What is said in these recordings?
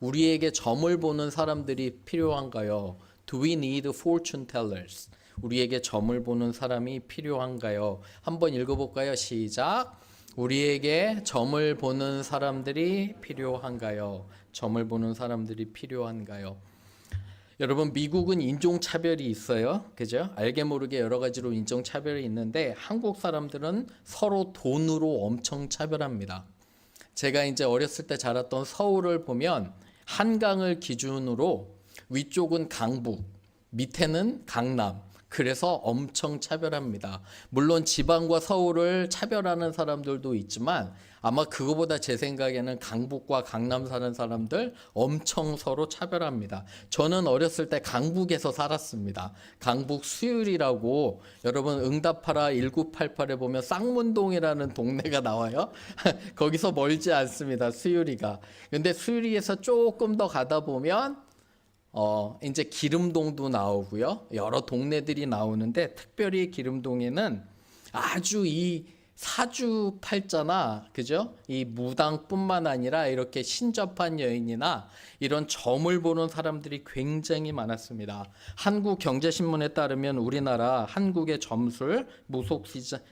우리에게 점을 보는 사람들이 필요한가요? Do we need fortune tellers? 우리에게 점을 보는 사람이 필요한가요? 한번 읽어볼까요? 시작. 우리에게 점을 보는 사람들이 필요한가요? 점을 보는 사람들이 필요한가요? 여러분, 미국은 인종차별이 있어요. 그죠? 알게 모르게 여러 가지로 인종차별이 있는데 한국 사람들은 서로 돈으로 엄청 차별합니다. 제가 이제 어렸을 때 자랐던 서울을 보면 한강을 기준으로 위쪽은 강북, 밑에는 강남. 그래서 엄청 차별합니다. 물론 지방과 서울을 차별하는 사람들도 있지만 아마 그거보다 제 생각에는 강북과 강남 사는 사람들 엄청 서로 차별합니다. 저는 어렸을 때 강북에서 살았습니다. 강북 수율이라고, 여러분 응답하라 1988에 보면 쌍문동이라는 동네가 나와요. 거기서 멀지 않습니다. 수율이가. 근데 수율이에서 조금 더 가다 보면 이제 기름동도 나오고요. 여러 동네들이 나오는데 특별히 기름동에는 아주 이 사주팔자나, 그죠? 이 무당뿐만 아니라 이렇게 신접한 여인이나 이런 점을 보는 사람들이 굉장히 많았습니다. 한국경제신문에 따르면 우리나라 한국의 점술 무속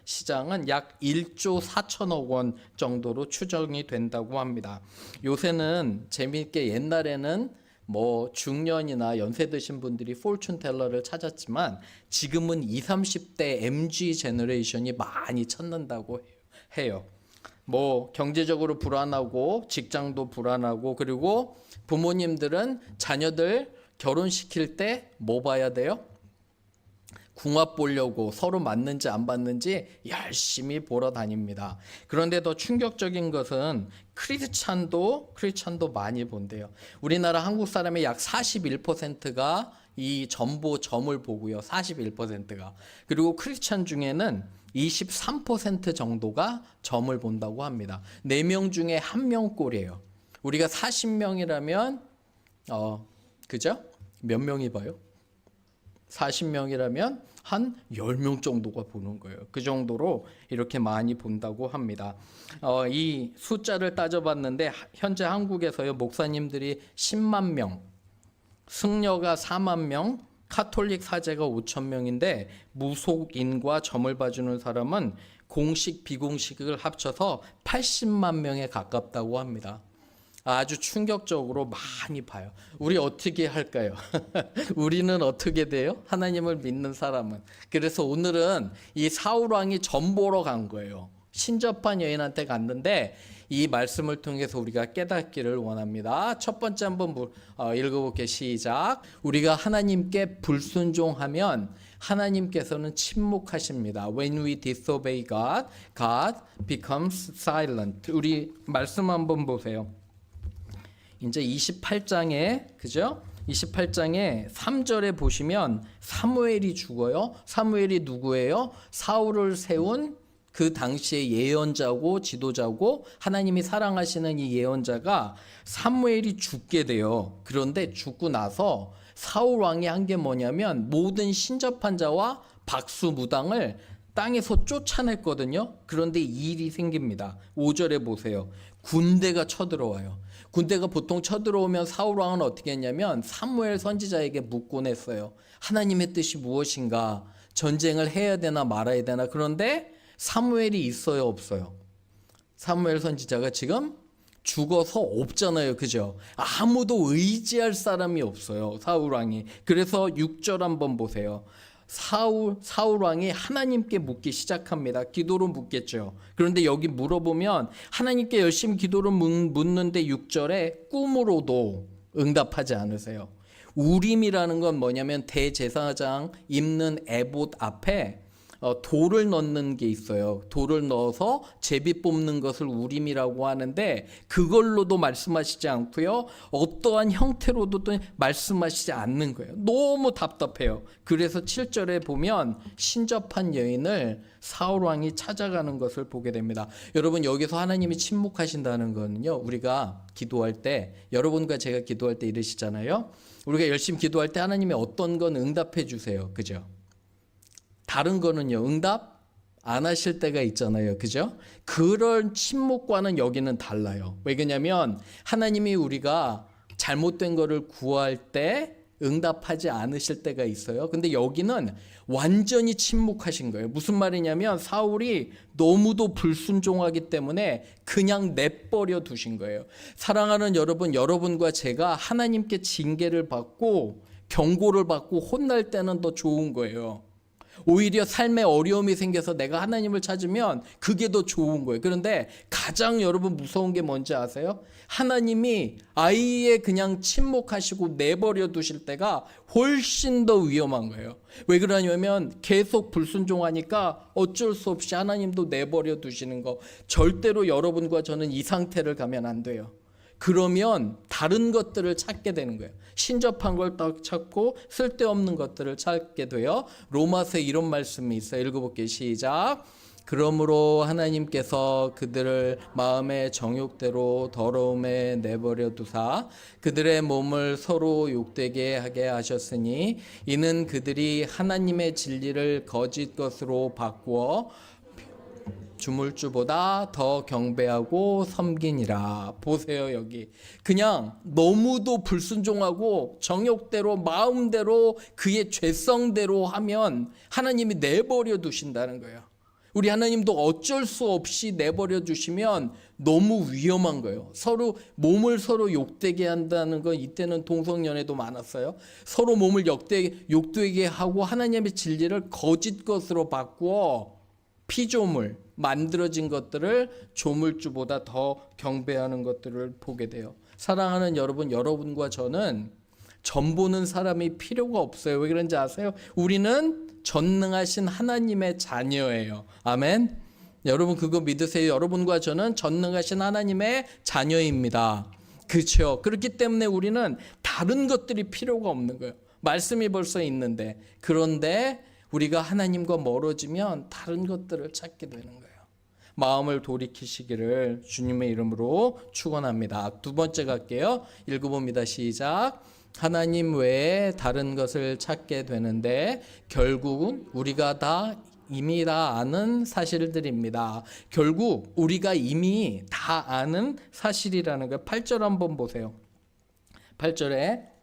시장은 약 1조 4천억 원 정도로 추정이 된다고 합니다. 요새는 재미있게 옛날에는 뭐 중년이나 연세 드신 분들이 포춘 텔러를 찾았지만 지금은 20, 30대 MG 제너레이션이 많이 찾는다고 해요. 뭐 경제적으로 불안하고 직장도 불안하고, 그리고 부모님들은 자녀들 결혼시킬 때 뭐 봐야 돼요? 궁합 보려고 서로 맞는지 안 맞는지 열심히 보러 다닙니다. 그런데 더 충격적인 것은 크리스찬도 많이 본대요. 우리나라 한국 사람의 약 41%가 이 점을 보고요. 41%가. 그리고 크리스찬 중에는 23% 정도가 점을 본다고 합니다. 4명 중에 1명 꼴이에요. 우리가 40명이라면 그죠? 몇 명이 봐요? 40명이라면 한 10명 정도가 보는 거예요. 그 정도로 이렇게 많이 본다고 합니다. 이 숫자를 따져봤는데 현재 한국에서요, 목사님들이 10만 명, 승려가 4만 명, 카톨릭 사제가 5천 명인데 무속인과 점을 봐주는 사람은 공식 비공식을 합쳐서 80만 명에 가깝다고 합니다. 아주 충격적으로 많이 봐요. 우리 어떻게 할까요? 우리는 어떻게 돼요? 하나님을 믿는 사람은. 그래서 오늘은 이 사울왕이 점 보러 간 거예요. 신접한 여인한테 갔는데 이 말씀을 통해서 우리가 깨닫기를 원합니다. 첫 번째 한번 읽어볼게요. 시작. 우리가 하나님께 불순종하면 하나님께서는 침묵하십니다. When we disobey God, God becomes silent. 우리 말씀 한번 보세요. 이제 28장에, 그죠? 28장에 3절에 보시면 사무엘이 죽어요. 사무엘이 누구예요? 사울을 세운 그 당시의 예언자고 지도자고 하나님이 사랑하시는 이 예언자가 사무엘이 죽게 돼요. 그런데 죽고 나서 사울 왕이 한 게 뭐냐면 모든 신접한 자와 박수무당을 땅에서 쫓아냈거든요. 그런데 일이 생깁니다. 5절에 보세요. 군대가 쳐들어와요. 군대가 보통 쳐들어오면 사울 왕은 어떻게 했냐면 사무엘 선지자에게 묻곤 했어요. 하나님의 뜻이 무엇인가? 전쟁을 해야 되나 말아야 되나? 그런데 사무엘이 있어요, 없어요? 사무엘 선지자가 지금 죽어서 없잖아요, 그죠? 아무도 의지할 사람이 없어요, 사울 왕이. 그래서 6절 한번 보세요. 사울 왕이 하나님께 묻기 시작합니다. 기도로 묻겠죠. 그런데 여기 물어보면 하나님께 열심히 기도로 묻는데 6절에 꿈으로도 응답하지 않으세요. 우림이라는 건 뭐냐면 대제사장 입는 에봇 앞에 돌을 넣는 게 있어요. 돌을 넣어서 제비 뽑는 것을 우림이라고 하는데 그걸로도 말씀하시지 않고요. 어떠한 형태로도 또 말씀하시지 않는 거예요. 너무 답답해요. 그래서 7절에 보면 신접한 여인을 사울 왕이 찾아가는 것을 보게 됩니다. 여러분, 여기서 하나님이 침묵하신다는 거는요, 우리가 기도할 때, 여러분과 제가 기도할 때 이러시잖아요. 우리가 열심히 기도할 때 하나님이 어떤 건 응답해 주세요. 그죠? 다른 거는요, 응답 안 하실 때가 있잖아요. 그죠? 그런 침묵과는 여기는 달라요. 왜냐면 하나님이 우리가 잘못된 거를 구할 때 응답하지 않으실 때가 있어요. 근데 여기는 완전히 침묵하신 거예요. 무슨 말이냐면 사울이 너무도 불순종하기 때문에 그냥 내버려 두신 거예요. 사랑하는 여러분, 여러분과 제가 하나님께 징계를 받고 경고를 받고 혼날 때는 더 좋은 거예요. 오히려 삶에 어려움이 생겨서 내가 하나님을 찾으면 그게 더 좋은 거예요. 그런데 가장 여러분 무서운 게 뭔지 아세요? 하나님이 아예 그냥 침묵하시고 내버려 두실 때가 훨씬 더 위험한 거예요. 왜 그러냐면 계속 불순종하니까 어쩔 수 없이 하나님도 내버려 두시는 거. 절대로 여러분과 저는 이 상태를 가면 안 돼요. 그러면 다른 것들을 찾게 되는 거예요. 신접한 걸 딱 찾고 쓸데없는 것들을 찾게 돼요. 로마서에 이런 말씀이 있어요. 읽어볼게요. 시작. 그러므로 하나님께서 그들을 마음의 정욕대로 더러움에 내버려 두사 그들의 몸을 서로 욕되게 하게 하셨으니 이는 그들이 하나님의 진리를 거짓 것으로 바꾸어 주물주보다 더 경배하고 섬기니라. 보세요. 여기 그냥 너무도 불순종하고 정욕대로 마음대로 그의 죄성대로 하면 하나님이 내버려 두신다는 거예요. 우리 하나님도 어쩔 수 없이 내버려 두시면 너무 위험한 거예요. 서로 몸을 서로 욕되게 한다는 건 이때는 동성연애도 많았어요. 서로 몸을 욕되게 하고 하나님의 진리를 거짓 것으로 바꾸어 피조물, 만들어진 것들을 조물주보다 더 경배하는 것들을 보게 돼요. 사랑하는 여러분, 여러분과 저는 전 보는 사람이 필요가 없어요. 왜 그런지 아세요? 우리는 전능하신 하나님의 자녀예요. 아멘. 여러분 그거 믿으세요. 여러분과 저는 전능하신 하나님의 자녀입니다. 그렇죠. 그렇기 때문에 우리는 다른 것들이 필요가 없는 거예요. 말씀이 벌써 있는데. 그런데 우리가 하나님과 멀어지면 다른 것들을 찾게 되는 거예요. 마음을 돌이키시기를 주님의 이름으로 축원합니다. 두 번째 갈게요. 읽어봅니다. 시작. 하나님 외에 다른 것을 찾게 되는데 결국은 우리가 다 이미 다 아는 사실들입니다. 결국 우리가 이미 다 아는 사실이라는 거예요. 8절 한번 보세요. 8절에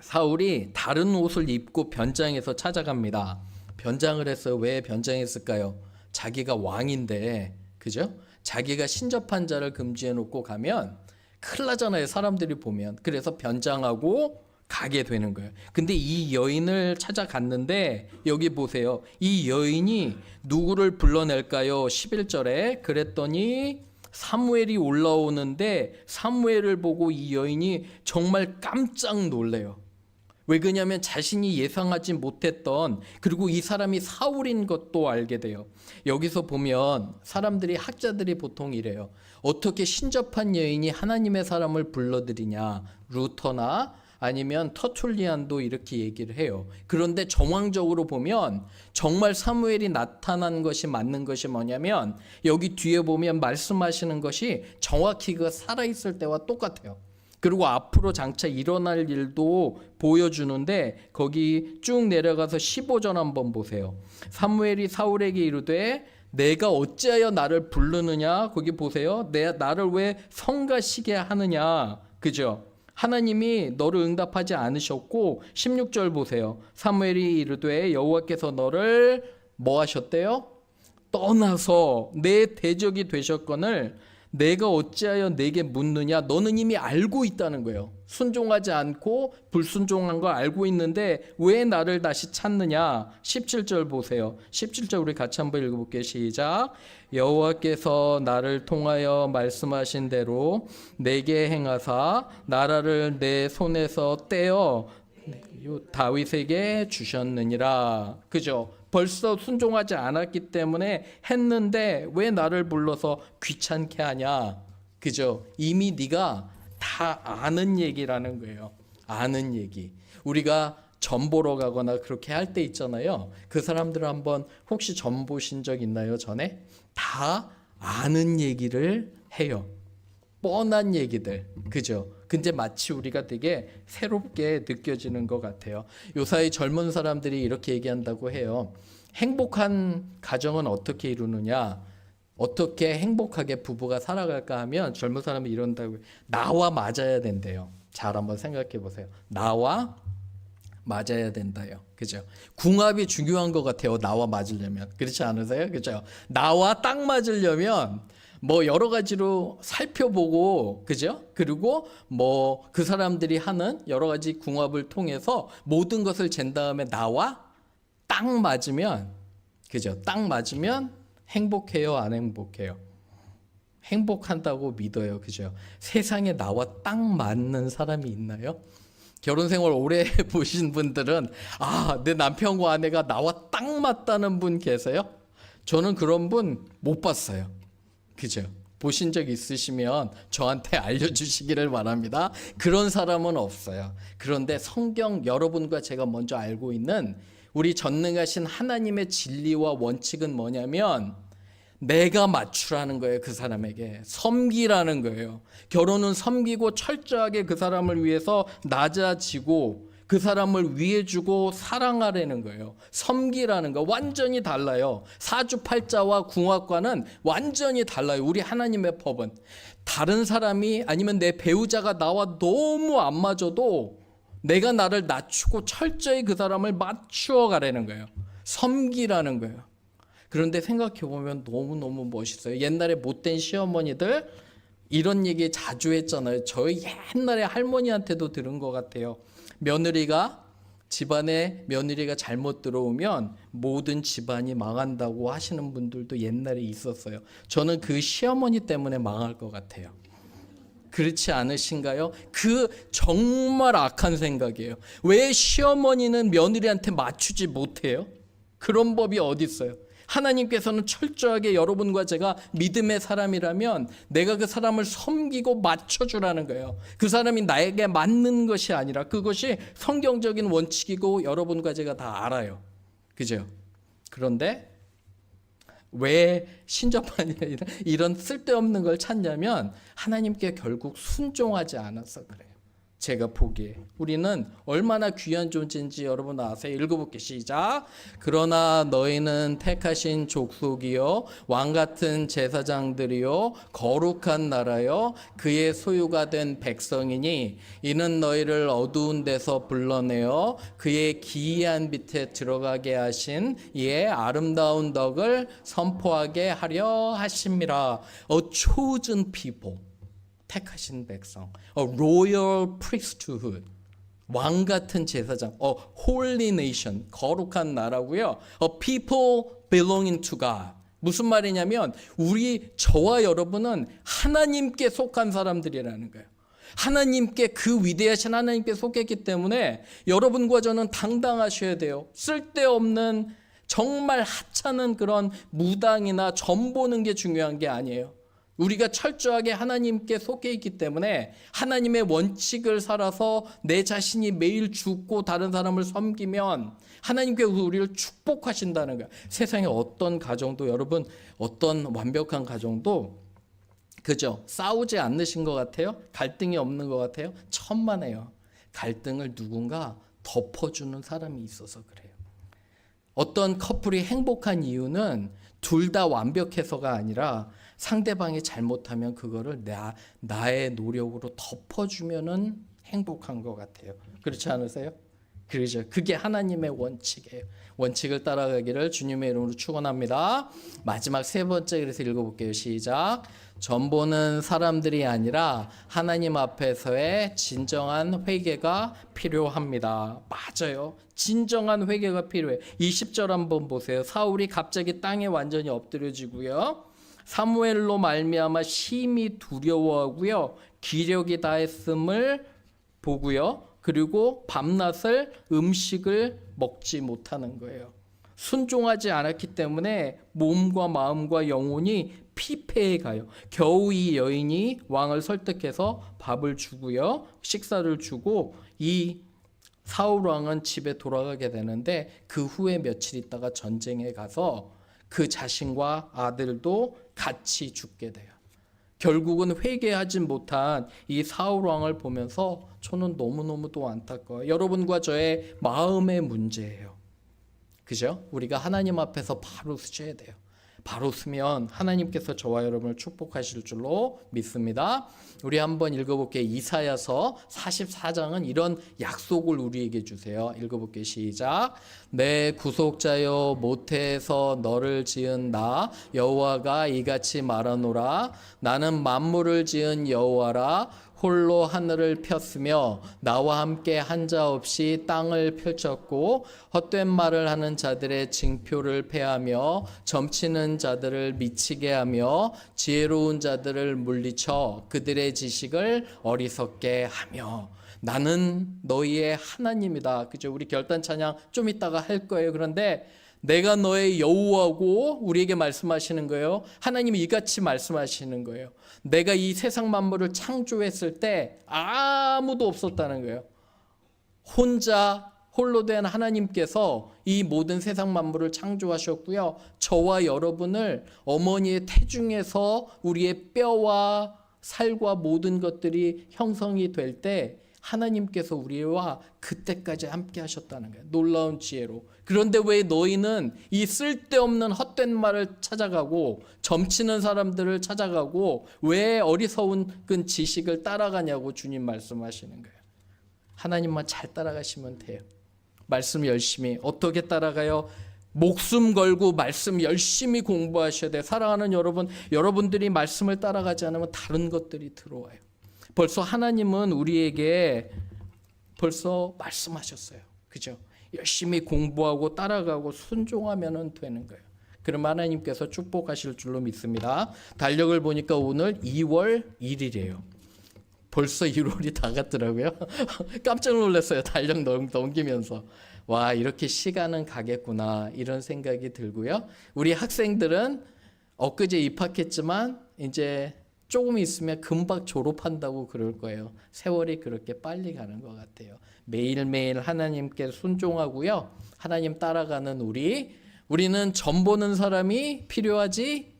사울이 다른 옷을 입고 변장해서 찾아갑니다. 변장을 했어요. 왜 변장했을까요? 자기가 왕인데, 그죠? 자기가 신접한 자를 금지해 놓고 가면 큰일 나잖아요. 사람들이 보면. 그래서 변장하고 가게 되는 거예요. 근데 이 여인을 찾아갔는데 여기 보세요. 이 여인이 누구를 불러낼까요? 11절에 그랬더니 사무엘이 올라오는데 사무엘을 보고 이 여인이 정말 깜짝 놀래요. 왜 그러냐면 자신이 예상하지 못했던 그리고 이 사람이 사울인 것도 알게 돼요. 여기서 보면 사람들이 학자들이 보통 이래요. 어떻게 신접한 여인이 하나님의 사람을 불러들이냐. 루터나 아니면 터툴리안도 이렇게 얘기를 해요. 그런데 정황적으로 보면 정말 사무엘이 나타난 것이 맞는 것이 뭐냐면 여기 뒤에 보면 말씀하시는 것이 정확히 그 살아있을 때와 똑같아요. 그리고 앞으로 장차 일어날 일도 보여주는데 거기 쭉 내려가서 15절 한번 보세요. 사무엘이 사울에게 이르되 내가 어찌하여 나를 부르느냐. 거기 보세요. 나를 왜 성가시게 하느냐. 그죠? 하나님이 너를 응답하지 않으셨고 16절 보세요. 사무엘이 이르되 여호와께서 너를 뭐 하셨대요? 떠나서 내 대적이 되셨거늘 내가 어찌하여 내게 묻느냐. 너는 이미 알고 있다는 거예요. 순종하지 않고 불순종한 걸 알고 있는데 왜 나를 다시 찾느냐. 17절 보세요. 17절 우리 같이 한번 읽어볼게요. 시작. 여호와께서 나를 통하여 말씀하신 대로 내게 행하사 나라를 내 손에서 떼어 다윗에게 주셨느니라. 그죠? 벌써 순종하지 않았기 때문에 했는데 왜 나를 불러서 귀찮게 하냐. 그죠? 이미 네가 다 아는 얘기라는 거예요. 아는 얘기. 우리가 점 보러 가거나 그렇게 할 때 있잖아요. 그 사람들을 한번 혹시 점 보신 적 있나요? 전에? 다 아는 얘기를 해요. 뻔한 얘기들. 그죠? 근데 마치 우리가 되게 새롭게 느껴지는 것 같아요. 요사이 젊은 사람들이 이렇게 얘기한다고 해요. 행복한 가정은 어떻게 이루느냐? 어떻게 행복하게 부부가 살아갈까 하면 젊은 사람이 이런다고요. 나와 맞아야 된대요. 잘 한번 생각해 보세요. 나와 맞아야 된다요. 그죠? 궁합이 중요한 것 같아요. 나와 맞으려면. 그렇지 않으세요? 그죠? 나와 딱 맞으려면 뭐 여러 가지로 살펴보고, 그죠? 그리고 뭐 그 사람들이 하는 여러 가지 궁합을 통해서 모든 것을 잰 다음에 나와 딱 맞으면, 그죠? 딱 맞으면 행복해요, 안 행복해요? 행복한다고 믿어요. 그죠? 세상에 나와 딱 맞는 사람이 있나요? 결혼 생활 오래 보신 분들은 내 남편과 아내가 나와 딱 맞다는 분 계세요? 저는 그런 분 못 봤어요. 그죠? 보신 적 있으시면 저한테 알려주시기를 바랍니다. 그런 사람은 없어요. 그런데 성경 여러분과 제가 먼저 알고 있는 우리 전능하신 하나님의 진리와 원칙은 뭐냐면 내가 맞추라는 거예요. 그 사람에게 섬기라는 거예요. 결혼은 섬기고 철저하게 그 사람을 위해서 낮아지고 그 사람을 위해주고 사랑하라는 거예요. 섬기라는 거 완전히 달라요. 사주팔자와 궁합과는 완전히 달라요. 우리 하나님의 법은 다른 사람이 아니면 내 배우자가 나와 너무 안 맞아도 내가 나를 낮추고 철저히 그 사람을 맞추어 가라는 거예요. 섬기라는 거예요. 그런데 생각해보면 너무너무 멋있어요. 옛날에 못된 시어머니들 이런 얘기 자주 했잖아요. 저희 옛날에 할머니한테도 들은 것 같아요. 집안에 며느리가 잘못 들어오면 모든 집안이 망한다고 하시는 분들도 옛날에 있었어요. 저는 그 시어머니 때문에 망할 것 같아요. 그렇지 않으신가요? 그 정말 악한 생각이에요. 왜 시어머니는 며느리한테 맞추지 못해요? 그런 법이 어디 있어요? 하나님께서는 철저하게 여러분과 제가 믿음의 사람이라면 내가 그 사람을 섬기고 맞춰주라는 거예요. 그 사람이 나에게 맞는 것이 아니라 그것이 성경적인 원칙이고 여러분과 제가 다 알아요. 그죠? 그런데 왜 신접하냐 이런 쓸데없는 걸 찾냐면 하나님께 결국 순종하지 않아서 그래요. 제가 보기에 우리는 얼마나 귀한 존재인지 여러분 아세요? 읽어볼게요. 시작. 그러나 너희는 택하신 족속이요 왕같은 제사장들이요 거룩한 나라요 그의 소유가 된 백성이니 이는 너희를 어두운 데서 불러내어 그의 기이한 빛에 들어가게 하신 이의 아름다운 덕을 선포하게 하려 하심이라. A chosen people. 택하신 백성, a royal priesthood, 왕 같은 제사장, a holy nation, 거룩한 나라고요. A people belonging to God. 무슨 말이냐면 저와 여러분은 하나님께 속한 사람들이라는 거예요. 하나님께 그 위대하신 하나님께 속했기 때문에 여러분과 저는 당당하셔야 돼요. 쓸데없는 정말 하찮은 그런 무당이나 점 보는 게 중요한 게 아니에요. 우리가 철저하게 하나님께 속해 있기 때문에 하나님의 원칙을 살아서 내 자신이 매일 죽고 다른 사람을 섬기면 하나님께서 우리를 축복하신다는 거예요. 세상에 어떤 가정도 여러분 어떤 완벽한 가정도 그죠? 싸우지 않으신 것 같아요? 갈등이 없는 것 같아요? 천만에요. 갈등을 누군가 덮어주는 사람이 있어서 그래요. 어떤 커플이 행복한 이유는 둘 다 완벽해서가 아니라 상대방이 잘못하면 그거를 나의 노력으로 덮어주면은 행복한 것 같아요. 그렇지 않으세요? 그렇죠. 그게 하나님의 원칙이에요. 원칙을 따라가기를 주님의 이름으로 축원합니다. 마지막 세 번째 그래서 읽어볼게요. 시작. 전보는 사람들이 아니라 하나님 앞에서의 진정한 회개가 필요합니다. 맞아요. 진정한 회개가 필요해. 20절 한번 보세요. 사울이 갑자기 땅에 완전히 엎드려지고요. 사무엘로 말미암아 심히 두려워하고요. 기력이 다했음을 보고요. 그리고 밤낮을 음식을 먹지 못하는 거예요. 순종하지 않았기 때문에 몸과 마음과 영혼이 피폐해 가요. 겨우 이 여인이 왕을 설득해서 밥을 주고요. 식사를 주고 이 사울 왕은 집에 돌아가게 되는데 그 후에 며칠 있다가 전쟁에 가서 그 자신과 아들도 같이 죽게 돼요. 결국은 회개하지 못한 이 사울 왕을 보면서 저는 너무너무도 안타까워요. 여러분과 저의 마음의 문제예요. 그죠? 우리가 하나님 앞에서 바로 서셔야 돼요. 바로 쓰면 하나님께서 저와 여러분을 축복하실 줄로 믿습니다. 우리 한번 읽어볼게요. 이사야서 44장은 이런 약속을 우리에게 주세요. 읽어볼게요. 시작. 내 구속자여, 모태에서 너를 지은 나 여호와가 이같이 말하노라. 나는 만물을 지은 여호와라. 홀로 하늘을 폈으며 나와 함께 한자 없이 땅을 펼쳤고 헛된 말을 하는 자들의 징표를 패하며 점치는 자들을 미치게 하며 지혜로운 자들을 물리쳐 그들의 지식을 어리석게 하며 나는 너희의 하나님이다. 그죠? 우리 결단 찬양 좀 이따가 할 거예요. 그런데 내가 너의 여호와고 우리에게 말씀하시는 거예요. 하나님이 이같이 말씀하시는 거예요. 내가 이 세상 만물을 창조했을 때 아무도 없었다는 거예요. 홀로 된 하나님께서 이 모든 세상 만물을 창조하셨고요. 저와 여러분을 어머니의 태중에서 우리의 뼈와 살과 모든 것들이 형성이 될 때 하나님께서 우리와 그때까지 함께 하셨다는 거예요. 놀라운 지혜로. 그런데 왜 너희는 이 쓸데없는 헛된 말을 찾아가고 점치는 사람들을 찾아가고 왜 어리석은 지식을 따라가냐고 주님 말씀하시는 거예요. 하나님만 잘 따라가시면 돼요. 말씀 열심히. 어떻게 따라가요? 목숨 걸고 말씀 열심히 공부하셔야 돼요. 사랑하는 여러분, 여러분들이 말씀을 따라가지 않으면 다른 것들이 들어와요. 벌써 하나님은 우리에게 벌써 말씀하셨어요. 그죠? 열심히 공부하고 따라가고 순종하면 되는 거예요. 그럼 하나님께서 축복하실 줄로 믿습니다. 달력을 보니까 오늘 2월 1일이에요. 벌써 1월이 다 갔더라고요. 깜짝 놀랐어요. 달력 넘기면서. 와, 이렇게 시간은 가겠구나 이런 생각이 들고요. 우리 학생들은 엊그제 입학했지만 이제 조금 있으면 금방 졸업한다고 그럴 거예요. 세월이 그렇게 빨리 가는 것 같아요. 매일매일 하나님께 순종하고요. 하나님 따라가는 우리는 점 보는 사람이 필요하지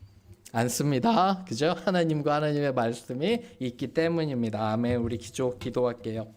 않습니다. 그죠? 하나님과 하나님의 말씀이 있기 때문입니다. 아멘. 우리 기도할게요.